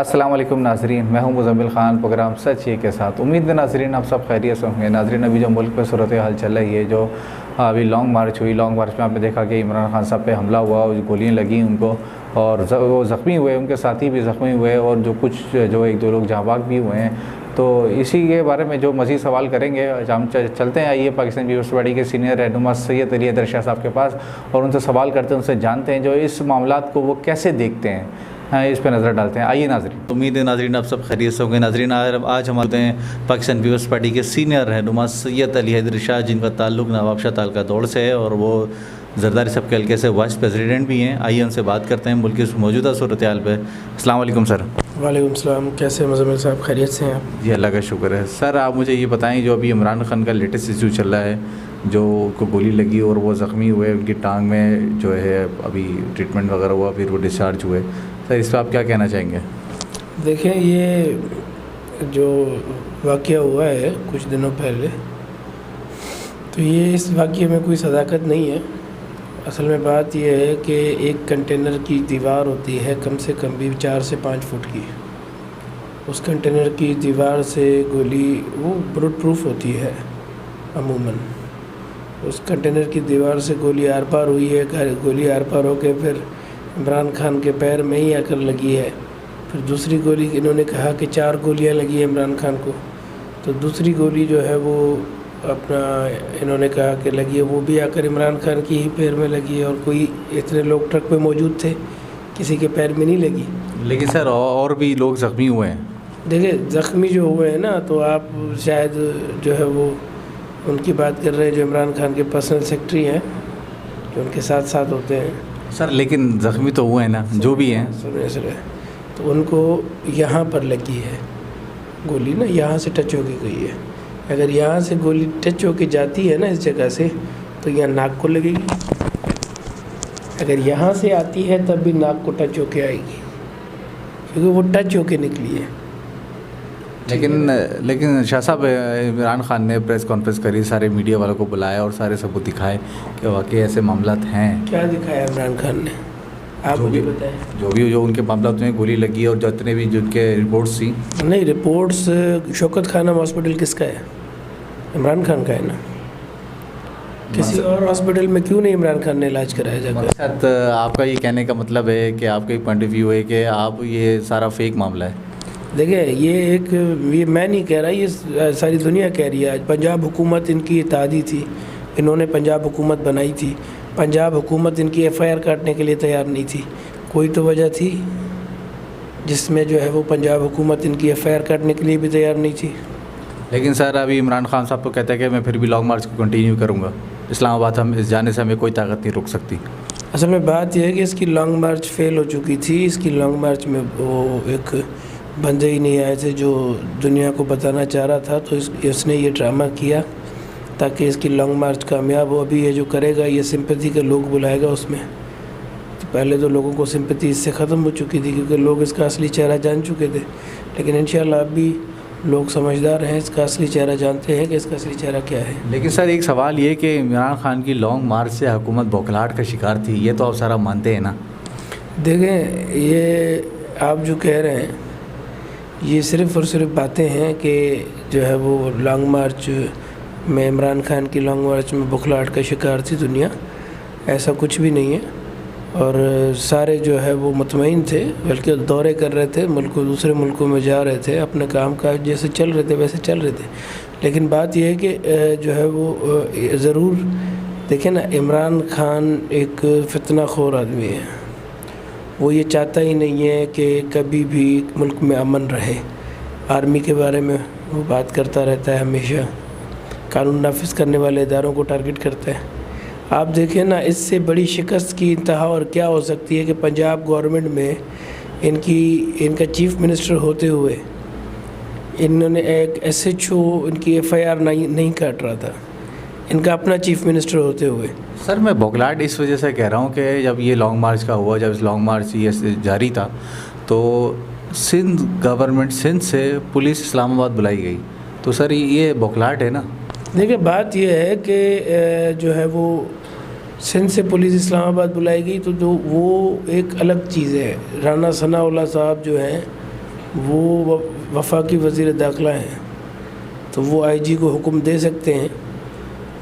अस्सलाम वालेकुम नाजरीन, मैं हूं मुज़म्मिल ख़ान। प्रोग्राम सच ये के साथ उम्मीद है नाजरीन आप सब खैरियत से होंगे। नाजरीन, अभी जो मुल्क में सूरत हाल चल रही है, जो अभी लॉन्ग मार्च हुई, लॉन्ग मार्च में आपने देखा कि इमरान खान साहब पे हमला हुआ, गोलियां लगी उनको और वो ज़ख्मी हुए, उनके साथी भी ज़ख्मी हुए और जो कुछ जो एक दो लोग जाँ बाग भी हुए हैं। तो इसी के बारे में जो मज़ीद सवाल करेंगे, हम चलते हैं आइए पाकिस्तान पीपल्स पार्टी के सीनियर रहनुमा सैयद अली हैदर शाह साहब के पास और उनसे सवाल करते हैं, उनसे जानते हैं जो इस मामलात को वो कैसे देखते हैं। हाँ, इस पर नज़र डालते हैं। आइए नाजरीन। उम्मीद है नाजरीन आप सब खैरियत से होंगे। नाजरीन, आज हम आते हैं पाकिस्तान पीपल्स पार्टी के सीनियर रहनुमा सैयद अली हैदर शाह, जिनका ताल्लुक नवाबशाह तालका दौड़ से है और वो जरदारी सब के हल्के से वाइस प्रेसिडेंट भी हैं। आइए उनसे बात करते हैं मुल्क की मौजूदा सूरत हाल पर। अस्सलाम वालेकुम सर। वालेकुम सलाम, कैसे मुज़म्मिल साहब, खैरियत से हैं आप? जी अल्लाह का शुक्र है। सर आप मुझे ये बताएं, जो अभी इमरान खान का लेटेस्ट इशू चल रहा है, जो को गोली लगी और वो ज़ख्मी हुए, उनकी टांग में जो है अभी ट्रीटमेंट वगैरह हुआ, फिर वो डिस्चार्ज हुए, सर इस पर आप क्या कहना चाहेंगे? देखें, ये जो वाक़या हुआ है कुछ दिनों पहले, तो ये इस वाक़ये में कोई सदाकत नहीं है। असल में बात यह है कि एक कंटेनर की दीवार होती है कम से कम भी 4 से 5 फुट की। उस कंटेनर की दीवार से गोली वो बुलेट प्रूफ होती है अमूमन। उस कंटेनर की दीवार से गोली आर पार हुई है, गोली आर पार होकर फिर इमरान खान के पैर में ही आकर लगी है। फिर दूसरी गोली, इन्होंने कहा कि 4 गोलियां लगी है इमरान खान को, तो दूसरी गोली जो है वो अपना इन्होंने कहा कि लगी है, वो भी आकर इमरान खान की ही पैर में लगी है। और कोई इतने लोग ट्रक पे मौजूद थे, किसी के पैर में नहीं लगी। लेकिन सर और भी लोग ज़ख्मी हुए हैं। देखिए, ज़ख्मी जो हुए हैं ना, तो आप शायद जो है वो उनकी बात कर रहे हैं जो इमरान खान के पर्सनल सेक्रेटरी हैं, जो उनके साथ साथ होते हैं। सर लेकिन ज़ख्मी तो हुए हैं ना, जो भी हैं। सुने तो उनको यहाँ पर लगी है गोली ना, यहाँ से टच होके गई है। अगर यहाँ से गोली टच होके जाती है ना इस जगह से, तो यहाँ नाक को लगेगी। अगर यहाँ से आती है तब भी नाक को टच होके आएगी, क्योंकि वो टच होके निकली है। लेकिन शाह साहब, इमरान खान ने प्रेस कॉन्फ्रेंस करी, सारे मीडिया वालों को बुलाया और सारे सबूत दिखाए कि वाकई ऐसे मामलात हैं। क्या दिखाया इमरान खान ने, आप मुझे बताएं। जो उनके मामलात में गोली लगी और जितने भी जिनके रिपोर्ट्स थी। नहीं, रिपोर्ट्स शौकत खानम हॉस्पिटल किसका है? इमरान खान का है ना। किसी और हॉस्पिटल में क्यों नहीं इमरान खान ने इलाज कराया जाकर? आपका ये कहने का मतलब है कि आपका एक पॉइंट ऑफ व्यू है कि आप ये सारा फेक मामला है? देखिए, ये मैं नहीं कह रहा, ये सारी दुनिया कह रही है। आज पंजाब हुकूमत इनकी इत्तेहादी थी, इन्होंने पंजाब हुकूमत बनाई थी। पंजाब हुकूमत इनकी FIR काटने के लिए तैयार नहीं थी। कोई तो वजह थी जिसमें जो है वो पंजाब हुकूमत इनकी FIR काटने के लिए भी तैयार नहीं थी। लेकिन सर अभी इमरान खान साहब तो कहते हैं कि मैं फिर भी लॉन्ग मार्च को कंटिन्यू करूँगा, इस्लामाबाद हम इस जाने से हमें कोई ताकत नहीं रोक सकती। असल में बात यह है कि इसकी लॉन्ग मार्च फेल हो चुकी थी। इसकी लॉन्ग मार्च में वो एक बंदे ही नहीं आए थे जो दुनिया को बताना चाह रहा था, तो इसने ये ड्रामा किया ताकि इसकी लॉन्ग मार्च कामयाब हो। अभी ये जो करेगा, ये सिंपैथी के लोग बुलाएगा उसमें। तो पहले तो लोगों को सिंपैथी इससे ख़त्म हो चुकी थी, क्योंकि लोग इसका असली चेहरा जान चुके थे। लेकिन इंशाल्लाह अभी लोग समझदार हैं, इसका असली चेहरा जानते हैं कि इसका असली चेहरा क्या है। लेकिन सर एक सवाल ये कि इमरान खान की लॉन्ग मार्च से हुकूमत बौखलाहट का शिकार थी, ये तो आप सारा मानते हैं ना? देखें, ये आप जो कह रहे हैं ये सिर्फ़ और सिर्फ बातें हैं कि जो है वो लॉन्ग मार्च में, इमरान खान की लॉन्ग मार्च में बौखलाहट का शिकार थी दुनिया। ऐसा कुछ भी नहीं है। और सारे जो है वो मुतमईन थे, बल्कि दौरे कर रहे थे, दूसरे मुल्कों में जा रहे थे, अपने काम काज जैसे चल रहे थे वैसे चल रहे थे। लेकिन बात यह है कि जो है वो ज़रूर देखें ना, इमरान खान एक फितनाखोर आदमी है। वो ये चाहता ही नहीं है कि कभी भी मुल्क में अमन रहे। आर्मी के बारे में वो बात करता रहता है हमेशा, कानून नाफिज करने वाले इदारों को टारगेट करता है। आप देखें ना, इससे बड़ी शिकस्त की इंतहा और क्या हो सकती है कि पंजाब गवर्नमेंट में इनका चीफ मिनिस्टर होते हुए इन्होंने एक SHO इनकी FIR नहीं काट रहा था, इनका अपना चीफ मिनिस्टर होते हुए। सर मैं बौखलाहट इस वजह से कह रहा हूँ कि जब ये लॉन्ग मार्च का हुआ, जब इस लॉन्ग मार्च ये जारी था, तो सिंध गवर्नमेंट, सिंध से पुलिस इस्लामाबाद बुलाई गई, तो सर ये बौखलाहट है ना? देखिए, बात यह है कि जो है वो सिंध से पुलिस इस्लामाबाद बुलाई गई, तो जो वो एक अलग चीज़ है। राना सनाउल्लाह साहब जो हैं, वो वफाकी वज़ीर दाखिला हैं, तो वो आईजी को हुक्म दे सकते हैं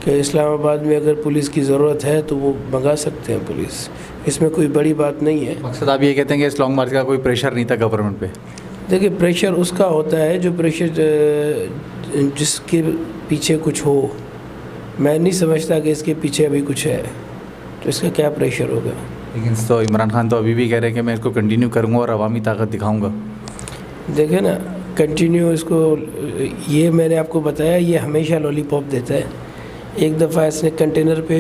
कि इस्लामाबाद में अगर पुलिस की ज़रूरत है तो वो मंगा सकते हैं पुलिस, इसमें कोई बड़ी बात नहीं है। मकसद आप ये कहते हैं कि इस लॉन्ग मार्च का कोई प्रेशर नहीं था गवर्नमेंट पे? देखिए, प्रेशर उसका होता है जो प्रेशर जिसके पीछे कुछ हो। मैं नहीं समझता कि इसके पीछे अभी कुछ है, तो इसका क्या प्रेशर होगा। लेकिन तो इमरान खान तो अभी भी कह रहे हैं कि मैं इसको कंटिन्यू करूँगा और अवामी ताकत दिखाऊँगा। देखे ना, कंटिन्यू इसको, ये मैंने आपको बताया, ये हमेशा लॉलीपॉप देता है। एक दफ़ा इसने कंटेनर पे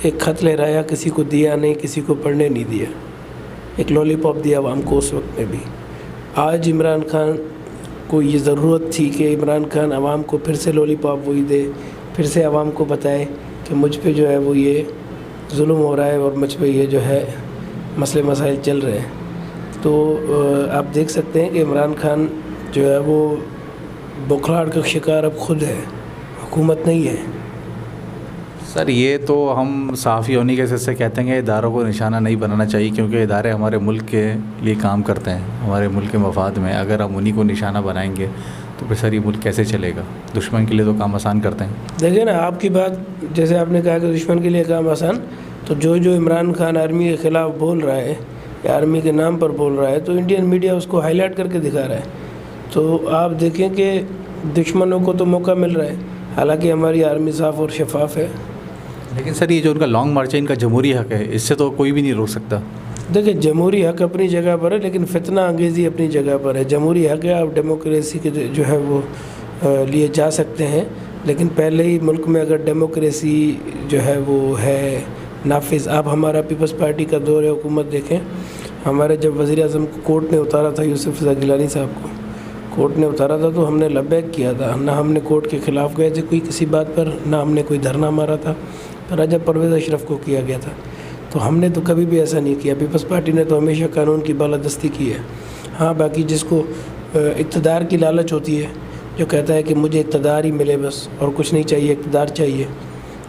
एक ख़त लहराया, किसी को दिया नहीं, किसी को पढ़ने नहीं दिया, एक लॉलीपॉप दिया आवाम को उस वक्त में भी। आज इमरान खान को ये ज़रूरत थी कि इमरान खान आवाम को फिर से लॉलीपॉप वही दे, फिर से आवाम को बताए कि मुझ पे जो है वो ये जुल्म हो रहा है और मुझ पे ये जो है मसले मसाइल चल रहे हैं। तो आप देख सकते हैं कि इमरान खान जो है वो बुखलाहट का शिकार अब खुद है, हुकूमत नहीं है। सर, ये तो हम सहाफ़ी होने के हिस्से से कहते हैं कि इदारों को निशाना नहीं बनाना चाहिए, क्योंकि इदारे हमारे मुल्क के लिए काम करते हैं, हमारे मुल्क के मफाद में। अगर हम उन्हीं को निशाना बनाएंगे तो फिर सर ये मुल्क कैसे चलेगा? दुश्मन के लिए तो काम आसान करते हैं। देखिए ना, आपकी बात जैसे आपने कहा कि दुश्मन के लिए काम आसान, तो जो इमरान खान आर्मी के ख़िलाफ़ बोल रहा है या आर्मी के नाम पर बोल रहा है, तो इंडियन मीडिया उसको हाईलाइट करके दिखा रहा है। तो आप देखें कि दुश्मनों को तो मौका मिल रहा है, हालांकि हमारी आर्मी साफ़ और शफाफ है। लेकिन सर, ये जो उनका लॉन्ग मार्च है, इनका जमहूरी हक़ है, इससे तो कोई भी नहीं रोक सकता। देखिए, जमहूरी हक़ अपनी जगह पर है, लेकिन फितना अंगेज़ी अपनी जगह पर है। जमहूरी हक़ है, आप डेमोक्रेसी के जो है वो लिए जा सकते हैं, लेकिन पहले ही मुल्क में अगर डेमोक्रेसी जो है वो है नाफिज। आप हमारा पीपल्स पार्टी का दौर हुकूमत देखें, हमारे जब वज़ीर आज़म को कोर्ट ने उतारा था, यूसुफ रज़ा गिलानी साहब को कोर्ट ने उतारा था, तो हमने लब्बैक किया था। ना हमने कोर्ट के ख़िलाफ़ गए थे कोई किसी बात पर, ना हमने कोई धरना मारा था। राजा परवेज़ अशरफ को किया गया था, तो हमने तो कभी भी ऐसा नहीं किया। पीपल्स पार्टी ने तो हमेशा कानून की बालादस्ती की है। हाँ, बाकी जिसको इक़्तिदार की लालच होती है, जो कहता है कि मुझे इक़्तिदार ही मिले बस और कुछ नहीं चाहिए, इक़्तिदार चाहिए,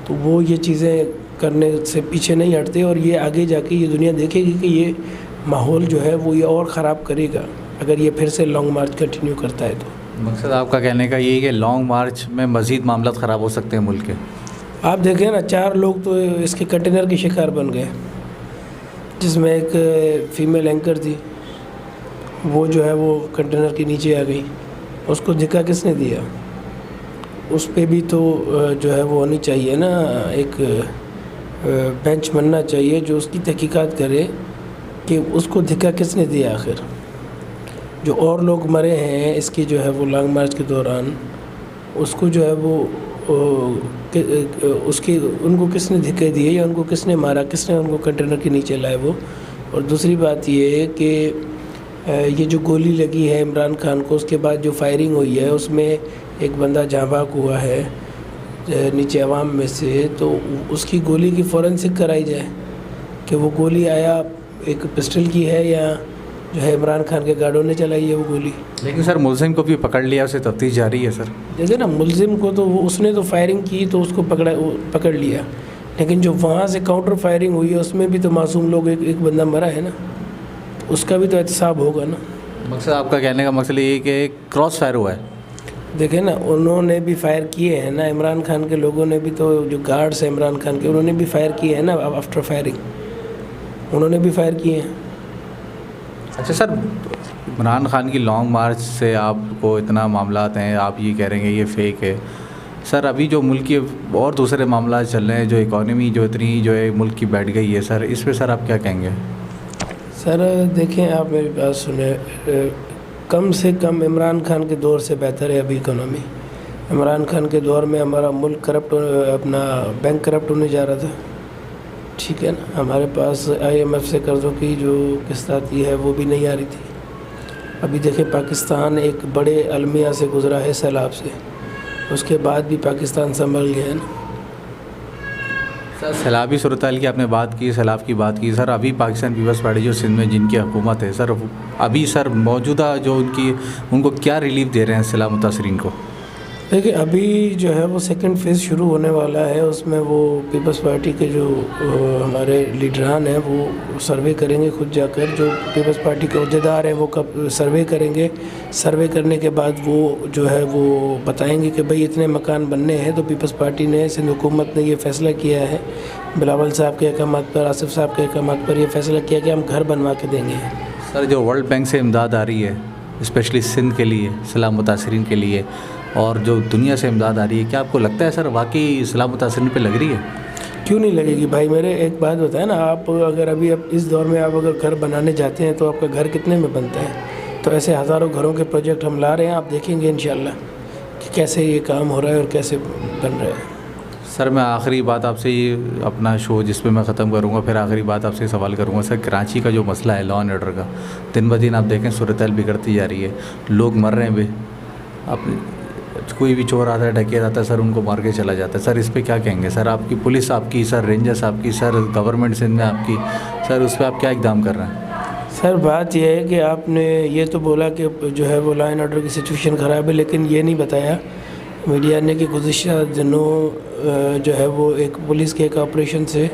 तो वो ये चीज़ें करने से पीछे नहीं हटते। और ये आगे जाके ये दुनिया देखेगी कि ये माहौल जो है वो ये और ख़राब करेगा अगर ये फिर से लॉन्ग मार्च कंटिन्यू करता है। तो मकसद आपका कहने का यही कि लॉन्ग मार्च में मज़ीद मामला ख़राब हो सकते हैं मुल्क के। आप देखें ना, 4 लोग तो इसके कंटेनर के शिकार बन गए, जिसमें एक फ़ीमेल एंकर थी, वो जो है वो कंटेनर के नीचे आ गई। उसको धक्का किसने दिया? उस पे भी तो जो है वो होनी चाहिए ना, एक बेंच बनना चाहिए जो उसकी तहकीकात करे कि उसको धक्का किसने दिया आखिर। जो और लोग मरे हैं इसकी जो है वो लॉन्ग मार्च के दौरान, उसको जो है वो उसकी उनको किसने धक्के दिए या उनको किसने मारा, किसने उनको कंटेनर के नीचे लाए वो। और दूसरी बात ये है कि ये जो गोली लगी है इमरान खान को, उसके बाद जो फायरिंग हुई है उसमें एक बंदा जाँ बाक हुआ है नीचे आवाम में से, तो उसकी गोली की फॉरेंसिक कराई जाए कि वो गोली आया एक पिस्टल की है या जो है इमरान खान के गार्डों ने चलाई है वो गोली। लेकिन सर, मुलजिम को भी पकड़ लिया, उसे तफ्तीश जारी है सर। जैसे ना, मुलजिम को तो वो उसने तो फायरिंग की तो उसको पकड़ लिया, लेकिन जो वहाँ से काउंटर फायरिंग हुई है उसमें भी तो मासूम लोग, एक बंदा मरा है ना, उसका भी तो एहतसाब होगा ना। मकसद आपका कहने का मकसद ये है कि क्रॉस फायर हुआ है। देखें ना, उन्होंने भी फायर किए हैं ना, इमरान खान के लोगों ने भी, तो जो गार्ड्स हैं इमरान खान के, उन्होंने भी फायर किए हैं ना। आफ्टर फायरिंग उन्होंने भी फायर किए हैं। अच्छा सर, इमरान खान की लॉन्ग मार्च से आपको इतना मामलात हैं, आप ये कह रहे हैं ये फ़ेक है। सर, अभी जो मुल्क के और दूसरे मामला चल रहे हैं, जो इकॉनमी जो इतनी जो है मुल्क की बैठ गई है सर, इस पर सर आप क्या कहेंगे? सर देखें, आप मेरी बात सुने, कम से कम इमरान खान के दौर से बेहतर है अभी इकोनॉमी। इमरान खान के दौर में हमारा मुल्क करप्ट, अपना बैंक करप्ट होने जा रहा था, ठीक है ना। हमारे पास IMF से कर्ज़ों की जो किस्त आती है वो भी नहीं आ रही थी। अभी देखें, पाकिस्तान एक बड़े अलमिया से गुज़रा है, सैलाब से, उसके बाद भी पाकिस्तान संभल गया है ना। सर, सैलाबी सूरत-हाल की आपने बात की, सैलाब की बात की सर। अभी पाकिस्तान पीपल्स पार्टी जो सिंध में जिनकी हुकूमत है सर, अभी सर मौजूदा जो उनको क्या रिलीफ दे रहे हैं सैलाब मुतासरीन को? देखिए अभी जो है वो सेकंड फेज़ शुरू होने वाला है, उसमें वो पीपल्स पार्टी के जो हमारे लीडरान हैं वो सर्वे करेंगे खुद जाकर, जो पीपल्स पार्टी के अहदेदार हैं वो कब सर्वे करेंगे। सर्वे करने के बाद वो जो है वो बताएंगे कि भाई इतने मकान बनने हैं। तो पीपल्स पार्टी ने, सिंध हुकूमत ने ये फ़ैसला किया है, बिलावल साहब के अहकामात पर, आसिफ साहब के अहकामात पर ये फ़ैसला किया कि हम घर बनवा के देंगे। सर जो वर्ल्ड बैंक से इमदाद आ रही है स्पेशली सिंध के लिए, सैलाब मुतासरीन के लिए, और जो दुनिया से इमदाद आ रही है, क्या आपको लगता है सर वाकई सैलाब मुतासरीन पे लग रही है? क्यों नहीं लगेगी भाई। मेरे एक बात बताएं ना, आप अगर अभी अब इस दौर में आप अगर घर बनाने जाते हैं तो आपका घर कितने में बनता है? तो ऐसे हज़ारों घरों के प्रोजेक्ट हम ला रहे हैं, आप देखेंगे इंशाल्लाह कि कैसे ये काम हो रहा है और कैसे बन रहा है। सर मैं आखिरी बात आपसे ये अपना शो जिस पे मैं ख़त्म करूँगा, फिर आखिरी बात आपसे सवाल करूँगा सर, कराची का जो मसला है लॉ एंड ऑर्डर का, दिन ब दिन आप देखें सूरत-ए-हाल बिगड़ती जा रही है, लोग मर रहे हैं बे, आप कोई भी चोर आता है, डकैत आता है सर, उनको मार के चला जाता है सर। इस पे क्या कहेंगे सर? आपकी पुलिस आपकी, सर रेंजर्स आपकी, सर गवर्नमेंट सिंध में आपकी, सर उस पर आप क्या इक़दाम कर रहे हैं? सर बात यह है कि आपने ये तो बोला कि जो है वो लॉ एंड ऑर्डर की सिचुएशन ख़राब है, लेकिन ये नहीं बताया मीडिया ने कि गुज़िश्ता दिनों जो है वो एक पुलिस के एक ऑपरेशन से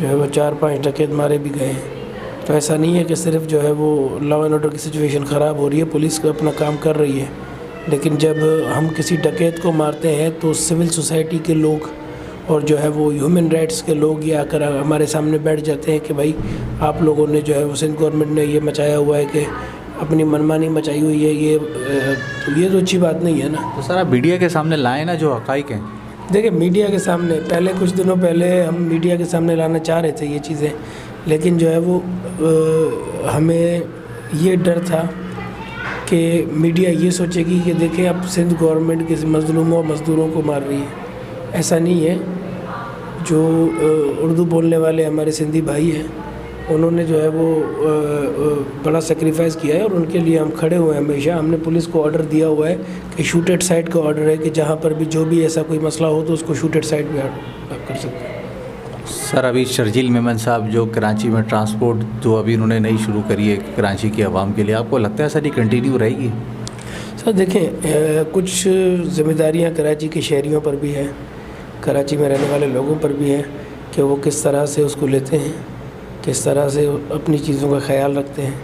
जो है वो 4-5 डकैत मारे भी गए हैं। तो ऐसा नहीं है कि सिर्फ जो है वो लॉ एंड ऑर्डर की सिचुएशन ख़राब हो रही है, पुलिस को अपना काम कर रही है, लेकिन जब हम किसी डकैत को मारते हैं तो सिविल सोसाइटी के लोग और जो है वो ह्यूमन राइट्स के लोग ये आकर हमारे सामने बैठ जाते हैं कि भाई आप लोगों ने जो है वो सिंध गवर्नमेंट ने ये मचाया हुआ है कि अपनी मनमानी मचाई हुई है, ये तो अच्छी बात नहीं है ना। तो सर आप मीडिया के सामने लाएँ ना जो हक़ाइक़ हैं। देखिए मीडिया के सामने पहले कुछ दिनों पहले हम मीडिया के सामने लाना चाह रहे थे ये चीज़ें, लेकिन जो है वो हमें ये डर था कि मीडिया ये सोचेगी कि देखें अब सिंध गवर्नमेंट किसी मज़लूमों और मज़दूरों को मार रही है। ऐसा नहीं है। जो उर्दू बोलने वाले हमारे सिंधी भाई हैं उन्होंने जो है वो बड़ा सेक्रीफाइस किया है और उनके लिए हम खड़े हुए हैं हमेशा। हमने पुलिस को ऑर्डर दिया हुआ है कि शूट एट साइट का ऑर्डर है कि जहाँ पर भी जो भी ऐसा कोई मसला हो तो उसको शूट एट साइट पे आप कर सकते हैं। सर अभी शर्जील मेमन साहब जो कराची में ट्रांसपोर्ट जो अभी उन्होंने नई शुरू करी है कराची की आवाम के लिए, आपको लगता है सर ये कंटिन्यू रहेगी? सर देखें कुछ ज़िम्मेदारियाँ कराची के शहरियों पर भी हैं, कराची में रहने वाले लोगों पर भी हैं कि वो किस तरह से उसको लेते हैं, किस तरह से अपनी चीज़ों का ख्याल रखते हैं,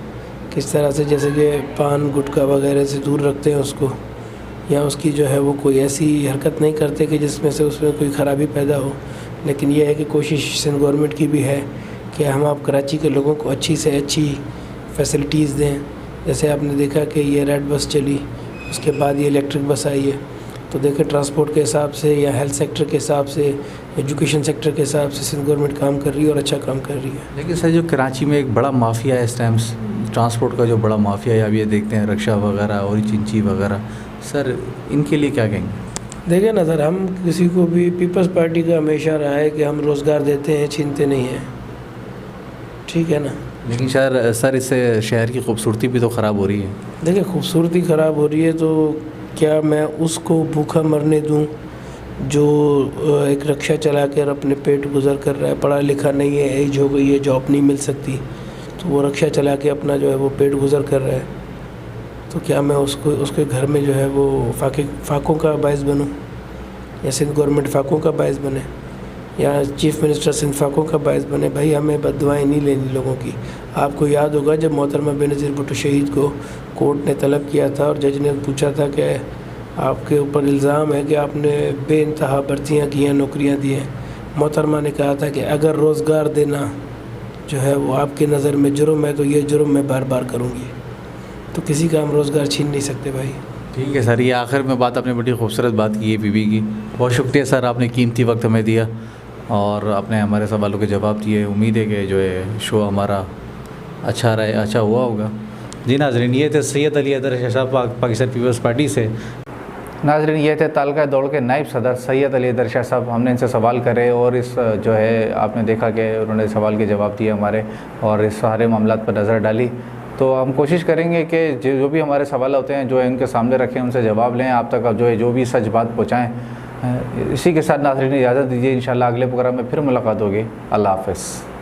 किस तरह से जैसे कि पान गुटखा वगैरह से दूर रखते हैं उसको, या उसकी जो है वो कोई ऐसी हरकत नहीं करते कि जिसमें से उसमें कोई ख़राबी पैदा हो। लेकिन यह है कि कोशिश सिंध गवर्नमेंट की भी है कि हम आप कराची के लोगों को अच्छी से अच्छी फैसिलिटीज़ दें। जैसे आपने देखा कि ये रेड बस चली, उसके बाद ये इलेक्ट्रिक बस आई है, तो देखें ट्रांसपोर्ट के हिसाब से या हेल्थ सेक्टर के हिसाब से, एजुकेशन सेक्टर के हिसाब से सिंध गवर्नमेंट काम कर रही है और अच्छा काम कर रही है। लेकिन सर जो कराची में एक बड़ा माफिया है इस टाइम, ट्रांसपोर्ट का जो बड़ा माफिया है, अब ये देखते हैं रक्षा वगैरह और चिंची वगैरह, सर इनके लिए क्या कहेंगे? देखिए ना सर, हम किसी को भी, पीपल्स पार्टी का हमेशा रहा है कि हम रोज़गार देते हैं, छीनते नहीं हैं, ठीक है ना। लेकिन सर इससे शहर की खूबसूरती भी तो ख़राब हो रही है। देखिए खूबसूरती ख़राब हो रही है तो क्या मैं उसको भूखा मरने दूं जो एक रिक्शा चला कर अपने पेट गुजर कर रहा है, पढ़ा लिखा नहीं है, एज हो गई है, जॉब नहीं मिल सकती, तो वो रिक्शा चला के अपना जो है वो पेट गुजर कर रहा है, तो क्या मैं उसके घर में जो है वो फाकों का बायस बनूं, या सिंध गवर्नमेंट फाकों का बायस बने, या चीफ़ मिनिस्टर सिंध फाकों का बायस बने? भाई हमें बददुआएं नहीं लेनी लोगों की। आपको याद होगा जब मोहतरमा बेनज़ीर भुट्टो शहीद को कोर्ट ने तलब किया था और जज ने पूछा था कि आपके ऊपर इल्ज़ाम है कि आपने बेइंतहा भर्तियाँ की हैं, नौकरियाँ दी हैं, मोहतरमा ने कहा था कि अगर रोज़गार देना जो है वो आपकी नज़र में जुर्म है तो ये जुर्म मैं बार बार करूँगी। तो किसी का हम रोज़गार छीन नहीं सकते भाई। ठीक है सर, ये आखिर में बात आपने बड़ी खूबसूरत बात की है बीबी की। बहुत शुक्रिया सर, आपने कीमती वक्त हमें दिया और आपने हमारे सवालों के जवाब दिए। उम्मीद है कि जो है शो हमारा अच्छा रहे, अच्छा हुआ होगा। जी नाज़रीन, ये थे सैयद अली हैदर शाह साहब पाकिस्तान पीपल्स पार्टी से। नाज़रीन ये थे तालका दौड़ के नायब सदर सैयद अली हैदर शाह साहब। हमने इनसे सवाल करे और इस जो है आपने देखा कि उन्होंने सवाल के जवाब दिए हमारे और इस सारे मामलात पर नज़र डाली। तो हम कोशिश करेंगे कि जो भी हमारे सवाल होते हैं जो है इनके सामने रखें, उनसे जवाब लें, आप तक जो है जो भी सच बात पहुँचाएँ। इसी के साथ नाज़रीन इजाज़त दीजिए, इंशाल्लाह अगले प्रोग्राम में फिर मुलाकात होगी। अल्लाह हाफ़िज़।